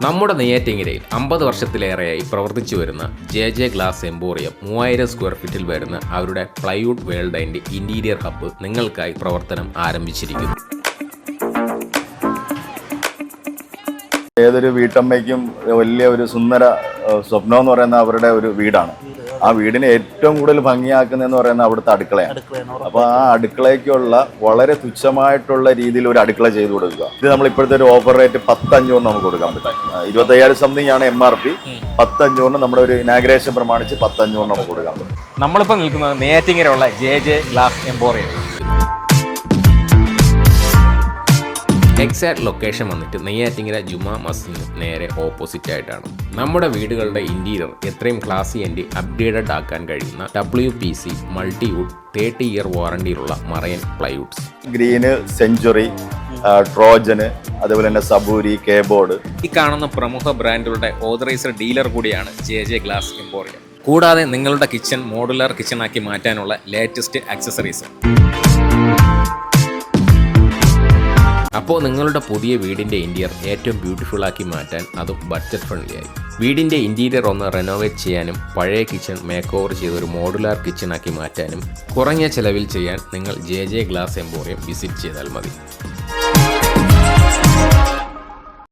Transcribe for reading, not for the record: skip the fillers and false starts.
നമ്മുടെ നെയ്യാറ്റിൻകരയിൽ 50 വർഷത്തിലേറെയായി പ്രവർത്തിച്ചു വരുന്ന ജെ ഗ്ലാസ് എംപോറിയം 3000 സ്ക്വയർ ഫീറ്റിൽ വരുന്ന അവരുടെ plywood world and interior hub നിങ്ങൾക്കായി പ്രവർത്തനം ആരംഭിച്ചിരിക്കുന്നു. ഏതൊരു വീട്ടമ്മയ്ക്കും വലിയ ഒരു സുന്ദര സ്വപ്നം എന്ന് പറയുന്ന അവരുടെ ഒരു വീടാണ്. ആ വീടിനെ ഏറ്റവും കൂടുതൽ ഭംഗിയാക്കുന്നതെന്ന് പറയുന്നത് അവിടുത്തെ അടുക്കളയാണ്. അപ്പോൾ ആ അടുക്കളയ്ക്കുള്ള വളരെ തുച്ഛമായിട്ടുള്ള രീതിയിൽ ഒരു അടുക്കള ചെയ്തു കൊടുക്കുക. ഇത് നമ്മൾ ഇപ്പോഴത്തെ ഒരു ഓഫർ റേറ്റ് 10,500 നമുക്ക് കൊടുക്കാൻ പറ്റും. 25,000 സംതിങ് ആണ് MRP. 10,500 നമ്മുടെ ഒരു ഇനാഗ്രേഷൻ പ്രമാണിച്ച് 10,500 നമുക്ക് കൊടുക്കാൻ പറ്റും. നമ്മളിപ്പോൾ നിൽക്കുന്നത് നെയ്യാറ്റിൻകരയുള്ള J Glass Emporium. Exact location വന്നിട്ട് നെയ്യാറ്റിൻകര ജുമാ മസ്ജിദിന് നേരെ ഓപ്പോസിറ്റ് ആയിട്ടാണ്. നമ്മുടെ വീടുകളുടെ ഇന്റീരിയർ എത്രയും ക്ലാസി ആൻഡ് അപ്ഗ്രേഡഡ് ആക്കാൻ കഴിയുന്ന WPC മൾട്ടിവുഡ് 30 ഇയർ വാറണ്ടിയിലുള്ള marine plywoods. Green, Century, Trojan, അതുപോലെ തന്നെ സബൂരി, കേബോർഡ്. ഈ കാണുന്ന പ്രമുഖ ബ്രാൻഡുകളുടെ ഓതറൈസ്ഡ് ഡീലർ കൂടിയാണ് ജെ ഗ്ലാസ് എംപോറിയം. കൂടാതെ നിങ്ങളുടെ കിച്ചൺ മോഡുലാർ കിച്ചൺ ആക്കി മാറ്റാനുള്ള ലേറ്റസ്റ്റ് ആക്സസറീസ്. അപ്പോൾ നിങ്ങളുടെ പുതിയ വീടിൻ്റെ ഇൻറ്റീരിയർ ഏറ്റവും ബ്യൂട്ടിഫുൾ ആക്കി മാറ്റാൻ, അതും ബഡ്ജറ്റ് ഫ്രണ്ട്ലി ആയി. വീടിൻ്റെ ഇൻറ്റീരിയർ ഒന്ന് റെനോവേറ്റ് ചെയ്യാനും പഴയ കിച്ചൺ മേക്ക് ഓവർ ചെയ്തൊരു മോഡുലാർ കിച്ചൺ ആക്കി മാറ്റാനും കുറഞ്ഞ ചിലവിൽ ചെയ്യാൻ നിങ്ങൾ ജെ ഗ്ലാസ് എംപോറിയം വിസിറ്റ് ചെയ്താൽ മതി.